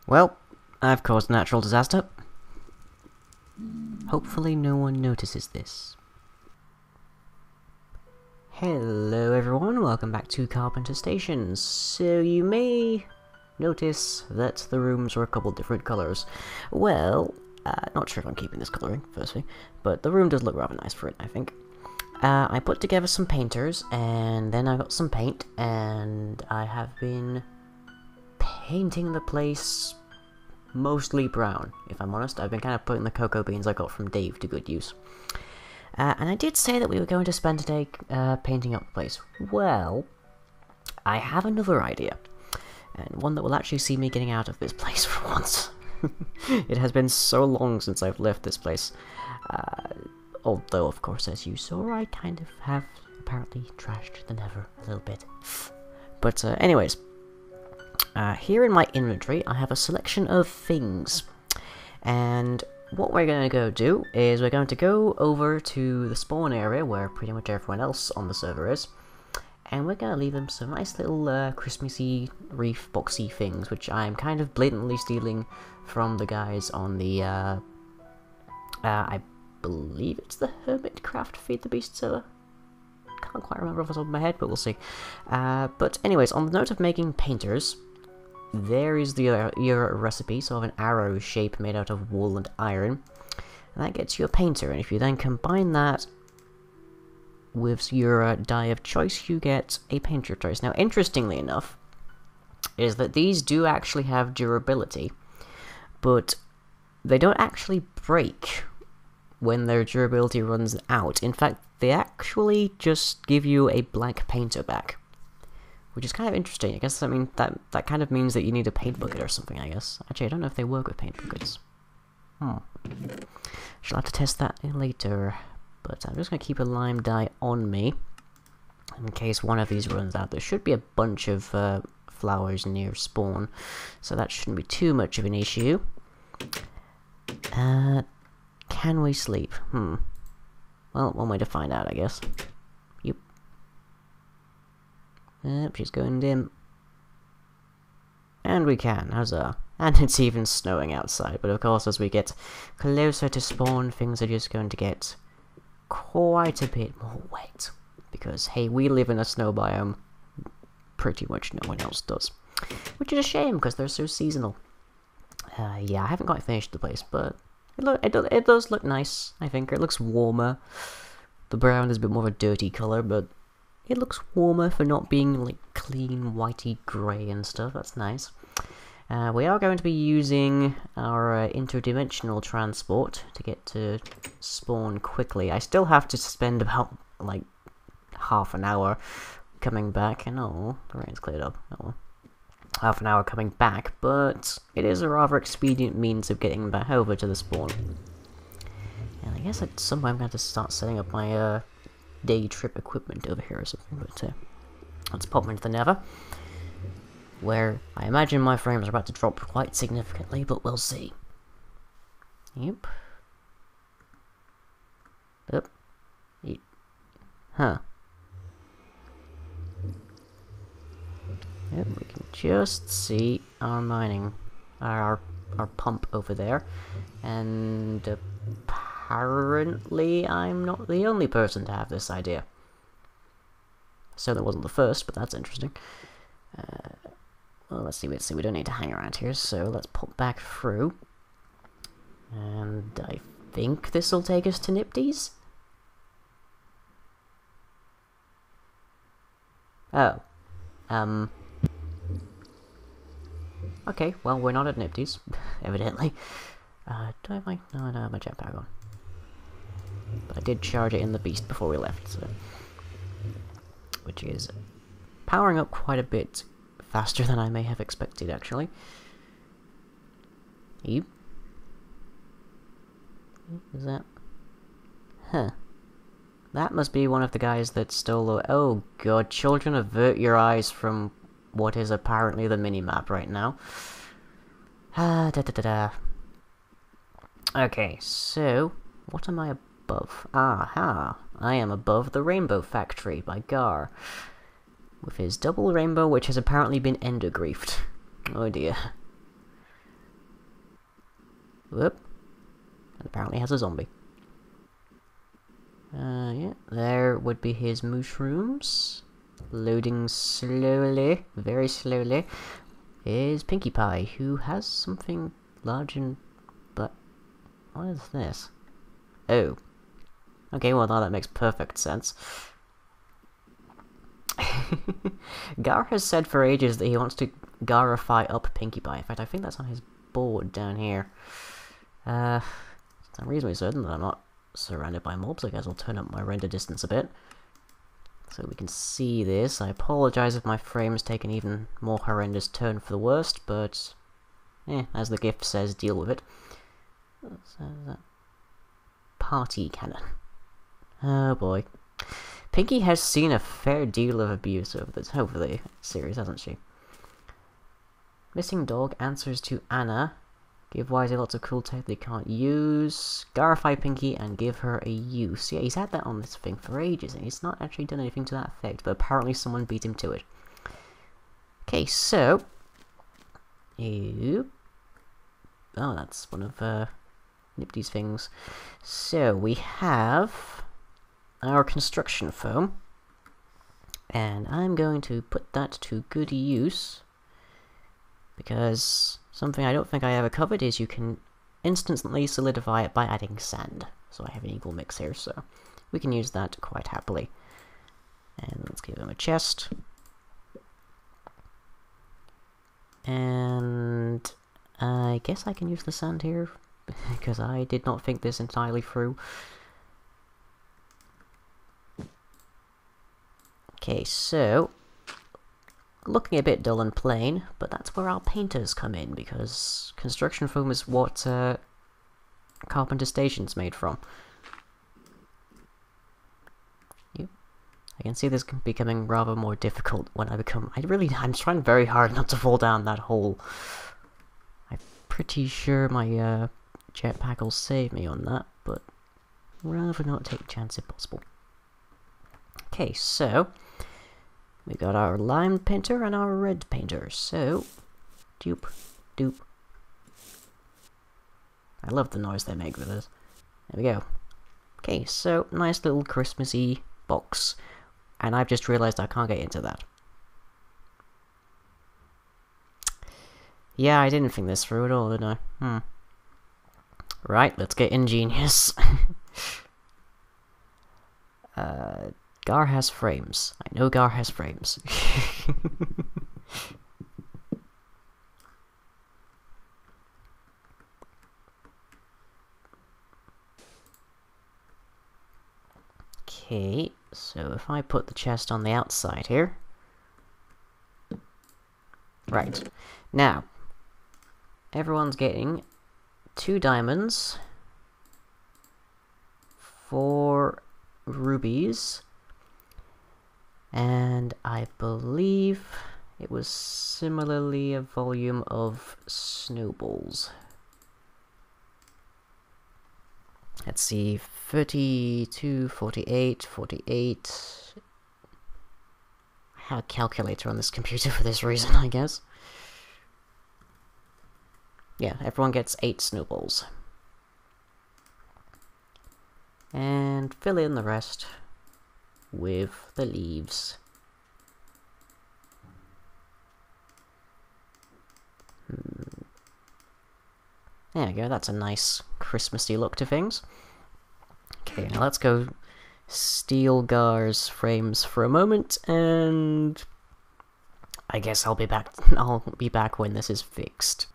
Well, I've caused a natural disaster. Hopefully no one notices this. Hello everyone, welcome back to Carpenter Station. So you may notice that the rooms are a couple different colours. Well, not sure if I'm keeping this colouring, firstly, but the room does look rather nice for it, I think. I put together some painters, and then I got some paint, and I have been painting the place mostly brown, if I'm honest. I've been kind of putting the cocoa beans I got from Dave to good use. And I did say that we were going to spend a day painting up the place. Well, I have another idea, and one that will actually see me getting out of this place for once. It has been so long since I've left this place. Although, of course, as you saw, I kind of have apparently trashed the Nether a little bit. But anyways, here in my inventory, I have a selection of things. And what we're going to go do is we're going to go over to the spawn area where pretty much everyone else on the server is. And we're going to leave them some nice little Christmassy, reef boxy things, which I'm kind of blatantly stealing from the guys on the, I believe it's the Hermitcraft Feed the Beast server. Can't quite remember off the top of my head, but we'll see. But anyways, on the note of making painters, there is your recipe, so of an arrow shape made out of wool and iron. And that gets you a painter, and if you then combine that with your dye of choice, you get a painter of choice. Now, interestingly enough, is that these do actually have durability, but they don't actually break when their durability runs out. In fact, they actually just give you a blank painter back, which is kind of interesting. I guess that kind of means that you need a paint bucket or something, I guess. Actually, I don't know if they work with paint buckets. Shall have to test that later. But I'm just going to keep a lime dye on me, in case one of these runs out. There should be a bunch of flowers near spawn, so that shouldn't be too much of an issue. Can we sleep? Well, one way to find out, I guess. Yep. She's going dim. And we can, huzzah. And it's even snowing outside, but of course as we get closer to spawn, things are just going to get quite a bit more wet. Because, hey, we live in a snow biome. Pretty much no one else does. Which is a shame, because they're so seasonal. Yeah, I haven't quite finished the place, but it does look nice, I think. It looks warmer. The brown is a bit more of a dirty colour, but it looks warmer for not being, like, clean, whitey grey and stuff. That's nice. We are going to be using our interdimensional transport to get to spawn quickly. I still have to spend about, like, half an hour coming back. And oh, the rain's cleared up. Oh well. Half an hour coming back, but it is a rather expedient means of getting back over to the spawn. And I guess at some point I'm going to have to start setting up my day trip equipment over here or something. But let's pop into the Nether, where I imagine my frames are about to drop quite significantly, but we'll see. Yep. Yep. Huh. Yep, we can just see our mining, our pump over there, and apparently I'm not the only person to have this idea. So that wasn't the first, but that's interesting. Well, let's see, we don't need to hang around here, so let's pop back through. And I think this will take us to Nipty's? Oh. Okay, well, we're not at Nipty's, evidently. Do I have my... No, I don't have my jetpack on. But I did charge it in the beast before we left, so... Which is powering up quite a bit faster than I may have expected, actually. You? Is that... Huh. That must be one of the guys that stole the... Oh god, children, avert your eyes from what is apparently the minimap right now. Okay, so... What am I above? Aha! I am above the Rainbow Factory by Gar. With his double rainbow, which has apparently been ender griefed. Oh dear. Whoop. And apparently has a zombie. Yeah, there would be his mushrooms. Loading slowly, very slowly, is Pinkie Pie, who has something large and... but... what is this? Oh. Okay, well now that makes perfect sense. Gar has said for ages that he wants to garify up Pinkie Pie. In fact, I think that's on his board down here. I'm reasonably certain that I'm not surrounded by mobs. I guess I'll turn up my render distance a bit, so we can see this. I apologize if my frames take an even more horrendous turn for the worst, but... as the gift says, deal with it. What's that? Party cannon. Oh boy. Pinkie has seen a fair deal of abuse over the series, hasn't she? Missing dog answers to Anna. Give Wisey lots of cool tech they can't use. Garify Pinkie and give her a use. Yeah, he's had that on this thing for ages, and he's not actually done anything to that effect, but apparently someone beat him to it. Okay, so... oh, that's one of Nifty's things. So, we have our construction foam, and I'm going to put that to good use, because something I don't think I ever covered is you can instantly solidify it by adding sand. So I have an equal mix here, so we can use that quite happily. And let's give him a chest. And I guess I can use the sand here, because I did not think this entirely through. Okay, so... looking a bit dull and plain, but that's where our painters come in, because construction foam is what Carpenter Station's made from. I can see this becoming rather more difficult when I'm trying very hard not to fall down that hole. I'm pretty sure my jetpack will save me on that, but rather not take a chance if possible. Okay, so... we got our lime painter and our red painter, so... doop, doop. I love the noise they make with this. There we go. Okay, so, nice little Christmassy box. And I've just realised I can't get into that. Yeah, I didn't think this through at all, did I? Right, let's get ingenious. Gar has frames. I know Gar has frames. Okay, so if I put the chest on the outside here... right. Now, everyone's getting 2 diamonds, 4 rubies, and I believe it was similarly a volume of snowballs. Let's see, 32, 48, 48... I have a calculator on this computer for this reason, I guess. Yeah, everyone gets 8 snowballs. And fill in the rest with the leaves. There we go, that's a nice Christmassy look to things. Okay, now let's go steal Gar's frames for a moment, and I guess I'll be back when this is fixed.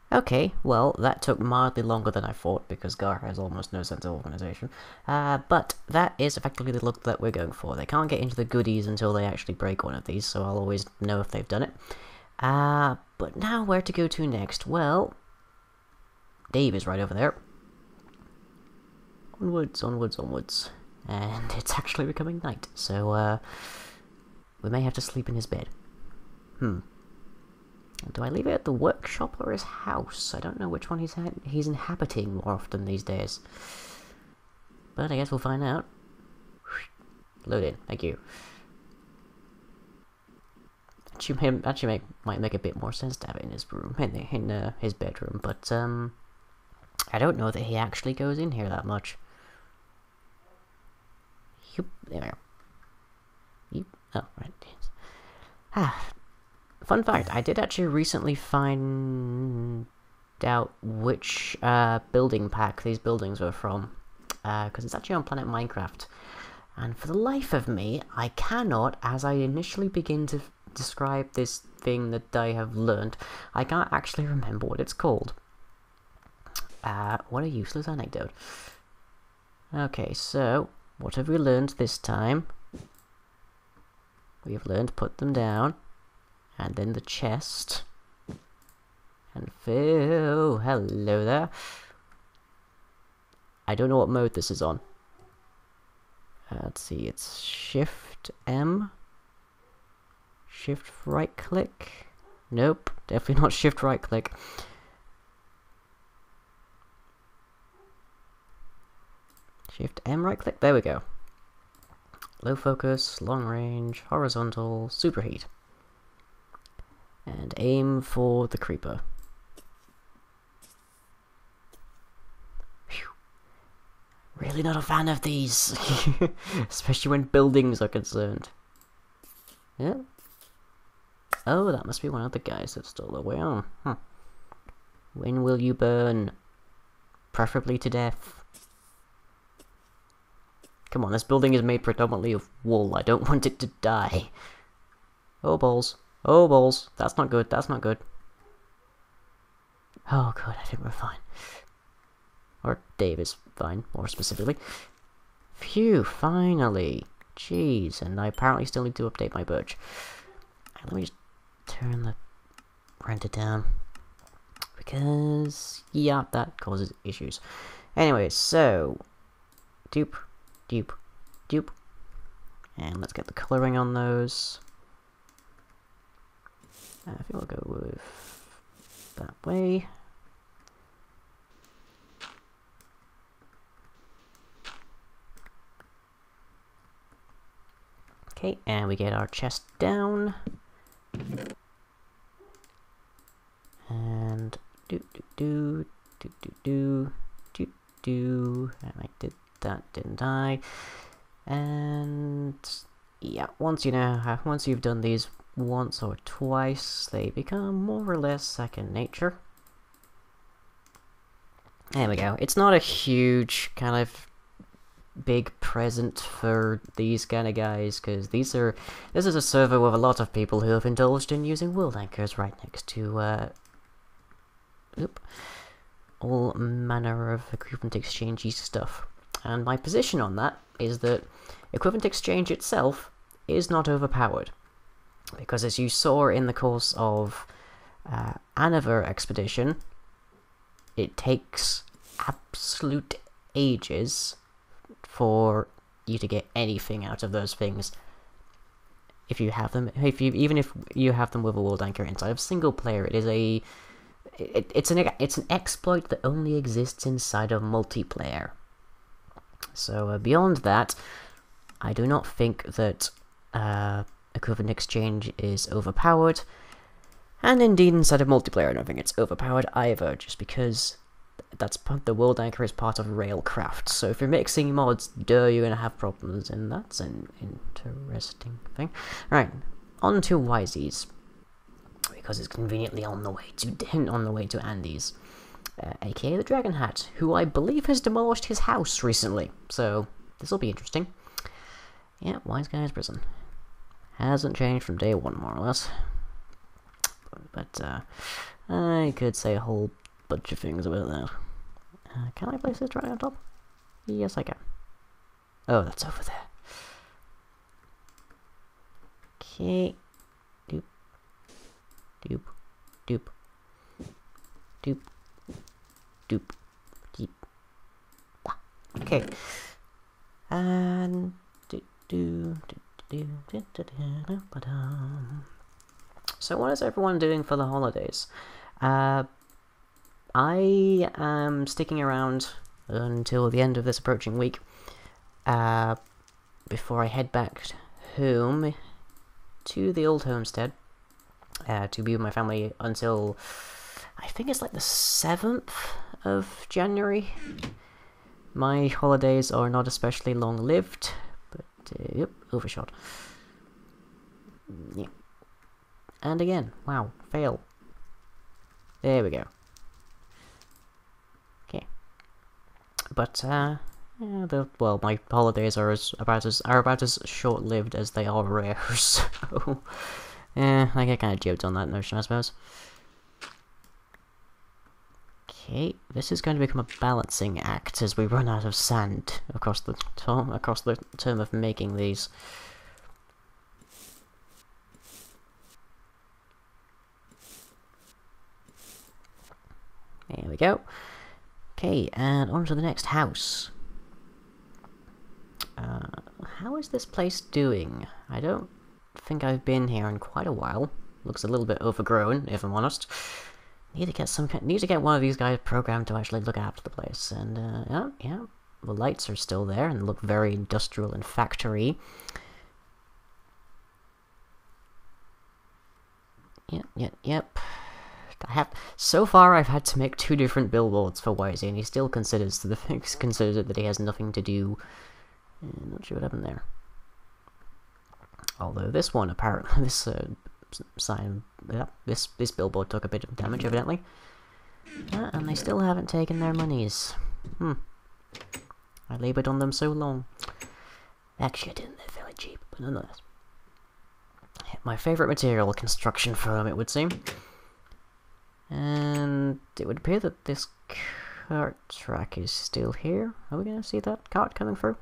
Okay, well, that took mildly longer than I thought, because Gar has almost no sense of organization. But that is effectively the look that we're going for. They can't get into the goodies until they actually break one of these, so I'll always know if they've done it. But now where to go to next? Well, Dave is right over there. Onwards, onwards, onwards. And it's actually becoming night, so, we may have to sleep in his bed. Do I leave it at the workshop or his house? I don't know which one he's inhabiting more often these days. But I guess we'll find out. Load in, thank you. Actually might make a bit more sense to have it in his room, in his bedroom, but I don't know that he actually goes in here that much. Yup, there we go. Yup. Oh, right. Ah. Fun fact, I did actually recently find out which building pack these buildings were from. Because it's actually on Planet Minecraft. And for the life of me, I cannot, as I initially begin to describe this thing that I have learned, I can't actually remember what it's called. What a useless anecdote. Okay, so, what have we learned this time? We've learned to put them down, and then the chest. And Phil, hello there. I don't know what mode this is on. Let's see, it's Shift M. Shift right click. Nope, definitely not Shift right click. Shift M right click, there we go. Low focus, long range, horizontal, superheat. And aim for the creeper. Whew. Really not a fan of these. Especially when buildings are concerned. Yeah. Oh, that must be one of the guys that stole away on. Huh. When will you burn? Preferably to death. Come on, this building is made predominantly of wool. I don't want it to die. Oh, balls. Oh, balls. That's not good. That's not good. Oh, good. I think we're fine. Or Dave is fine, more specifically. Phew, finally. Jeez, and I apparently still need to update my birch. Let me just turn the render down. Because, yeah, that causes issues. Anyway, so... Dupe. Dupe, dupe, and let's get the colouring on those. I think we'll go with that way. Okay, and we get our chest down. And do, and I did that, didn't I? And yeah, once you've done these once or twice, they become more or less second nature. There we go. It's not a huge kind of big present for these kind of guys, because this is a server with a lot of people who have indulged in using world anchors right next to all manner of equipment exchangey stuff. And my position on that is that equipment exchange itself is not overpowered. Because as you saw in the course of Another Expedition, it takes absolute ages for you to get anything out of those things. If you have them, even if you have them with a world anchor inside of single player, it is it's an exploit that only exists inside of multiplayer. So beyond that, I do not think that equipment exchange is overpowered, and indeed inside of multiplayer I don't think it's overpowered either, just because the world anchor is part of Railcraft. So if you're mixing mods, you're gonna have problems, and that's an interesting thing. Right, on to Wisey's, because it's conveniently on the way to Andy's. aka the Dragon Hat, who I believe has demolished his house recently, so this will be interesting. Yeah, Wise Guy's Prison. Hasn't changed from day one, more or less. But I could say a whole bunch of things about that. Can I place this right on top? Yes, I can. Oh, that's over there. Okay. Doop. Doop. Doop. Doop. Doop. Deep. Okay. And so what is everyone doing for the holidays? I am sticking around until the end of this approaching week, before I head back home to the old homestead, to be with my family until I think it's like the 7th of January. My holidays are not especially long-lived, but yep, overshot. Yeah. And again, wow, fail. There we go. Okay. But yeah, well, my holidays are about as short-lived as they are rare. So yeah, I get kind of joked on that notion, I suppose. Okay, this is going to become a balancing act as we run out of sand across the term of making these. There we go. Okay, and on to the next house. How is this place doing? I don't think I've been here in quite a while. Looks a little bit overgrown, if I'm honest. Need to get one of these guys programmed to actually look after the place. And yeah, the lights are still there and look very industrial and factory. Yep. So far I've had to make 2 different billboards for Wisey, and he still considers it that he has nothing to do. Not sure what happened there. Although this one apparently, this sign, this billboard took a bit of damage evidently, and they still haven't taken their monies. I laboured on them so long. Actually, I didn't. They're fairly cheap, but nonetheless. My favourite material, construction firm, it would seem. And it would appear that this cart track is still here. Are we going to see that cart coming through?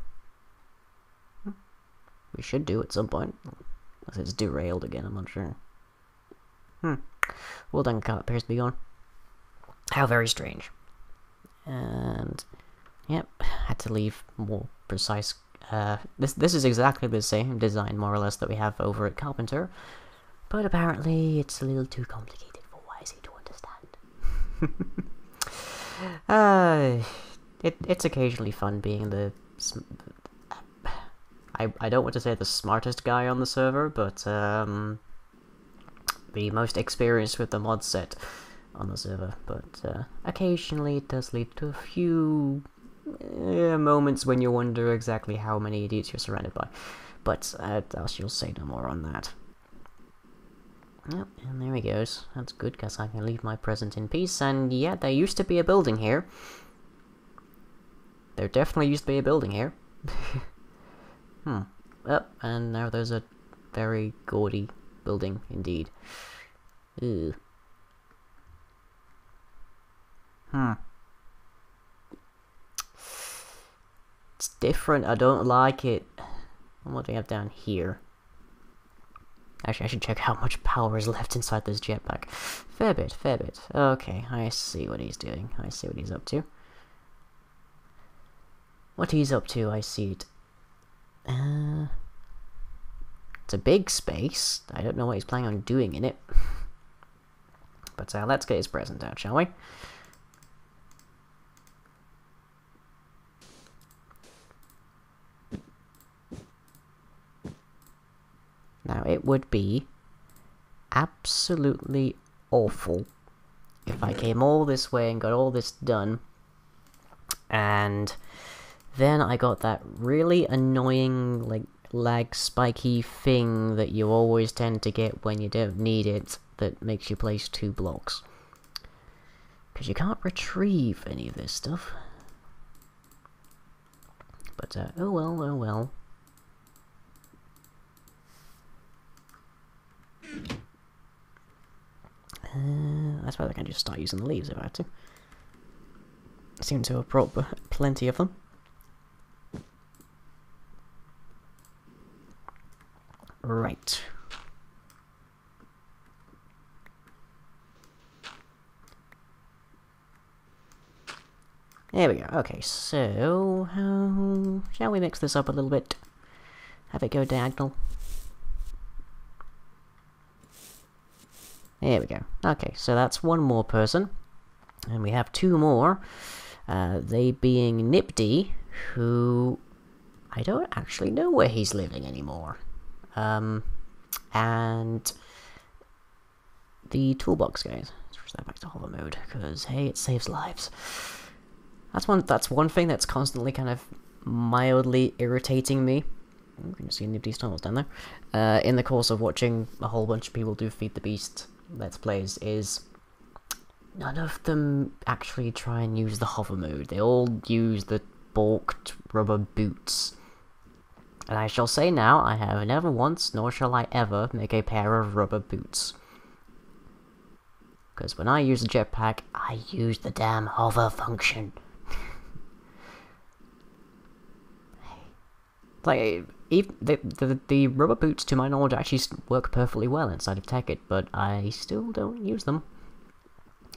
We should do at some point. Unless it's derailed again, I'm not sure. Well done, cart appears to be gone. How very strange. And yep, had to leave more precise. This is exactly the same design, more or less, that we have over at Carpenter, but apparently it's a little too complicated for Wisey to understand. It's occasionally fun being the. I don't want to say the smartest guy on the server, but the most experienced with the mod set on the server. But occasionally it does lead to a few moments when you wonder exactly how many idiots you're surrounded by. But I shall say no more on that. Yep, and there he goes. That's good, because I can leave my present in peace. And yeah, there used to be a building here. There definitely used to be a building here. Yep, and now there's a very gaudy building indeed. Ew. It's different, I don't like it. What do we have down here? Actually, I should check how much power is left inside this jetpack. Fair bit. Okay, I see what he's doing. I see what he's up to. I see it. It's a big space. I don't know what he's planning on doing in it. But let's get his present out, shall we? Now, it would be absolutely awful if I came all this way and got all this done, and then I got that really annoying, like, lag spiky thing that you always tend to get when you don't need it, that makes you place 2 blocks. Because you can't retrieve any of this stuff. But, oh well. I suppose I can just start using the leaves if I had to. I seem to have brought plenty of them. Right. There we go. Okay, so shall we mix this up a little bit? Have it go diagonal. There we go. Okay, so that's one more person. And we have 2 more. They being Nipdy, who I don't actually know where he's living anymore. And the toolbox, guys. Let's switch that back to hover mode, because, hey, it saves lives. That's one thing that's constantly kind of mildly irritating me. You can see Nibdy's tunnels down there. In the course of watching a whole bunch of people do Feed the Beast Let's Plays, is none of them actually try and use the hover mode. They all use the balked rubber boots. And I shall say now, I have never once, nor shall I ever, make a pair of rubber boots. Because when I use the jetpack, I use the damn hover function. Like, the rubber boots, to my knowledge, actually work perfectly well inside of Tekkit, but I still don't use them.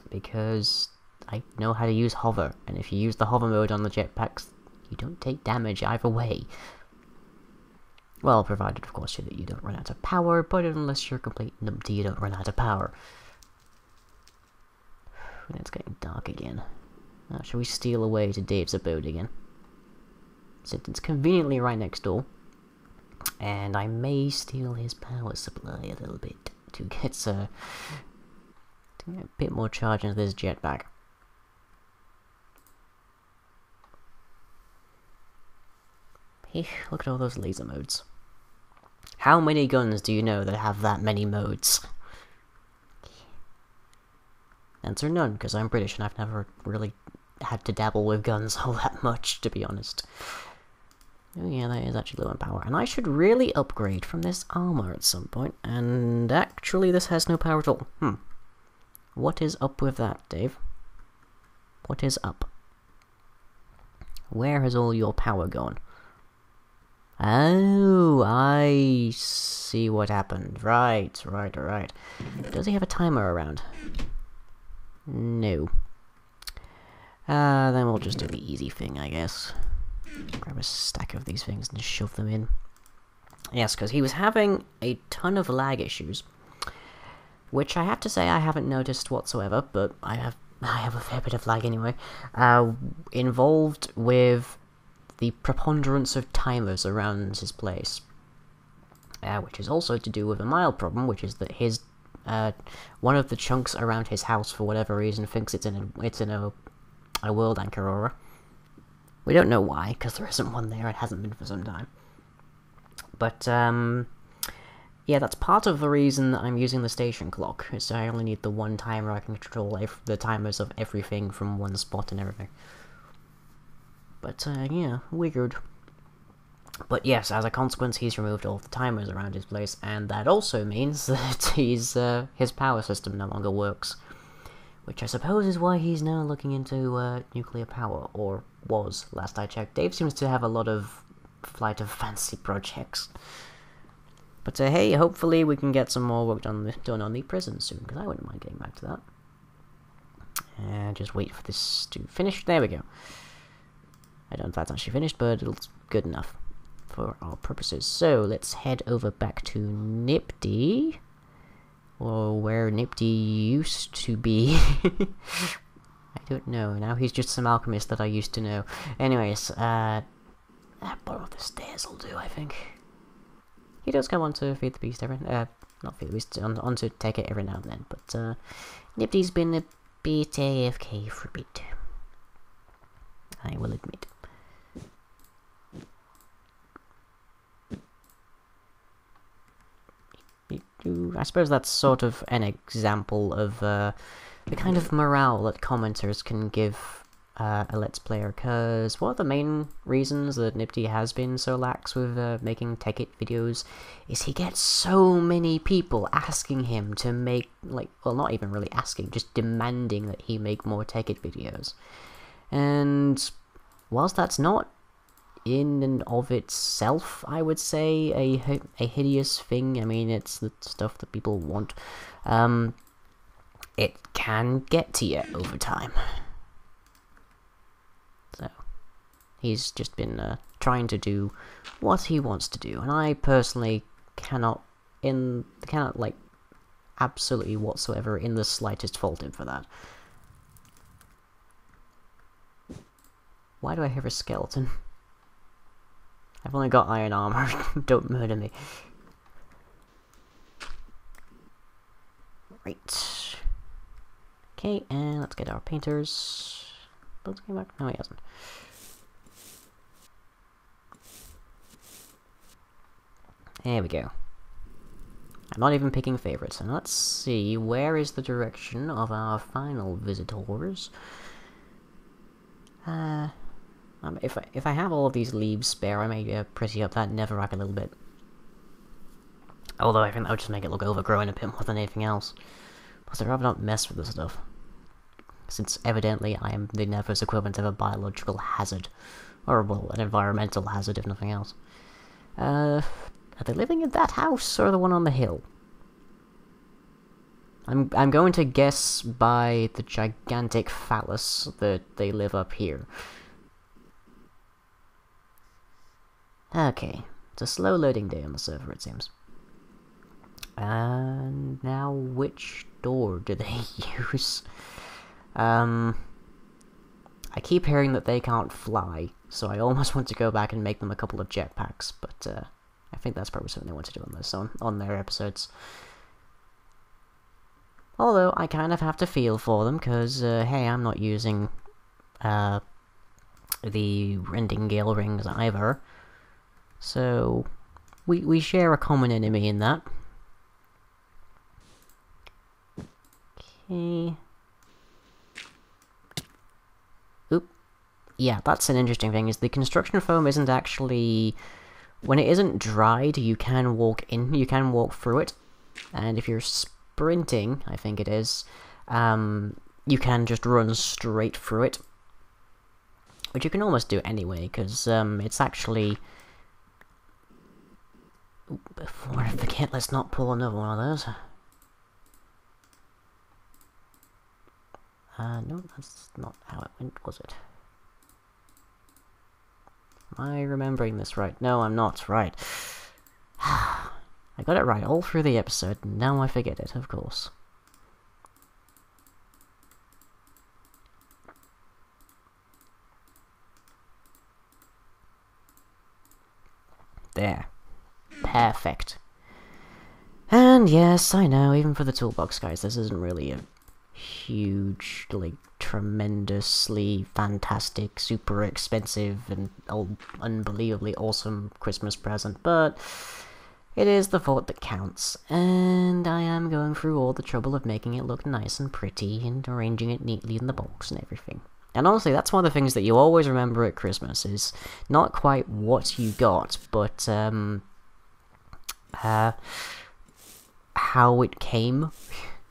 Because I know how to use hover, and if you use the hover mode on the jetpacks, you don't take damage either way. Well, provided, of course, that you don't run out of power, but unless you're a complete numpty, you don't run out of power. And it's getting dark again. Now, shall we steal away to Dave's abode again? Since it's conveniently right next door. And I may steal his power supply a little bit to get a bit more charge into this jetpack. Hey, look at all those laser modes. How many guns do you know that have that many modes? Answer none, because I'm British and I've never really had to dabble with guns all that much, to be honest. Oh yeah, that is actually low on power. And I should really upgrade from this armor at some point. And actually, this has no power at all. What is up with that, Dave? What is up? Where has all your power gone? Oh, I see what happened. Right. Does he have a timer around? No. Then we'll just do the easy thing, I guess. Grab a stack of these things and shove them in. Yes, because he was having a ton of lag issues, which I have to say I haven't noticed whatsoever, but I have a fair bit of lag anyway. Involved with the preponderance of timers around his place, which is also to do with a mild problem, which is that his one of the chunks around his house, for whatever reason, thinks it's in a world anchor aura. We don't know why, because there isn't one there. It hasn't been for some time. But yeah, that's part of the reason that I'm using the station clock. Is so I only need the one timer. I can control the timers of everything from one spot and everything. But, yeah, weird. But yes, as a consequence, he's removed all the timers around his place, and that also means that his power system no longer works. Which I suppose is why he's now looking into nuclear power, or was, last I checked. Dave seems to have a lot of flight of fancy projects. But, hey, hopefully we can get some more work done on the prison soon, because I wouldn't mind getting back to that. And just wait for this to finish. There we go. I don't know if that's actually finished, but it's good enough for our purposes. So, let's head over back to Nipty. Or where Nipty used to be. I don't know. Now he's just some alchemist that I used to know. Anyways, bottom of the stairs will do, I think. He does come on to Feed the Beast not Feed the Beast, on to Tekkit every now and then. But, Nipty's been a bit AFK for a bit. I will admit. I suppose that's sort of an example of the kind of morale that commenters can give a Let's Player, because one of the main reasons that Nipty has been so lax with making Tekkit videos is he gets so many people asking him to make, like, well, not even really asking, just demanding that he make more Tekkit videos. And whilst that's not in and of itself, I would say, a hideous thing, I mean, it's the stuff that people want, it can get to you over time. So, he's just been trying to do what he wants to do, and I personally cannot, like, absolutely whatsoever in the slightest fault him for that. Why do I hear a skeleton? I've only got iron armor. Don't murder me. Right. Okay, and let's get our painters. Let's get back. No, he hasn't. There we go. I'm not even picking favorites. And let's see, where is the direction of our final visitors? If I have all of these leaves spare, I may pretty up that netherrack a little bit. Although I think that would just make it look overgrown a bit more than anything else. Plus, I'd rather not mess with this stuff. Since evidently I am the nether's equivalent of a biological hazard. Or, well, an environmental hazard, if nothing else. Are they living in that house, or the one on the hill? I'm going to guess by the gigantic phallus that they live up here. Okay, it's a slow loading day on the server, it seems. And now, which door do they use? I keep hearing that they can't fly, so I almost want to go back and make them a couple of jetpacks, but I think that's probably something they want to do on their episodes. Although, I kind of have to feel for them, because, hey, I'm not using the Rending-Gale rings either. So, we share a common enemy in that. Okay. Oop. Yeah, that's an interesting thing, is the construction foam isn't actually... When it isn't dried, you can walk through it. And if you're sprinting, I think it is, you can just run straight through it. Which you can almost do anyway, because it's actually... Before I forget, let's not pull another one of those. No, that's not how it went, was it? Am I remembering this right? No, I'm not, right. I got it right all through the episode, and now I forget it, of course. There. Perfect. And yes, I know, even for the toolbox guys, this isn't really a huge, like, tremendously fantastic, super expensive, and unbelievably awesome Christmas present, but it is the thought that counts, and I am going through all the trouble of making it look nice and pretty, and arranging it neatly in the box and everything. And honestly, that's one of the things that you always remember at Christmas, is not quite what you got, but, how it came,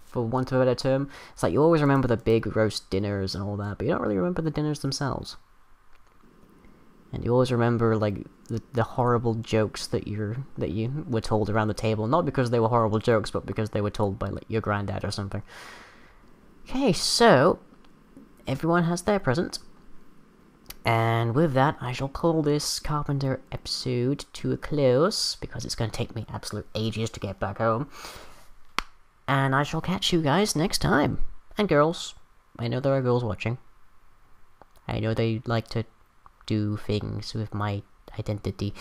for want of a better term. It's like, you always remember the big roast dinners and all that, but you don't really remember the dinners themselves. And you always remember, like, the horrible jokes that you were told around the table, not because they were horrible jokes, but because they were told by, like, your granddad or something. Okay, so, everyone has their present. And with that, I shall call this Carpenter episode to a close, because it's going to take me absolute ages to get back home. And I shall catch you guys next time. And girls. I know there are girls watching. I know they like to do things with my identity.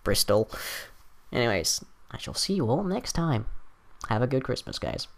Bristol. Anyways, I shall see you all next time. Have a good Christmas, guys.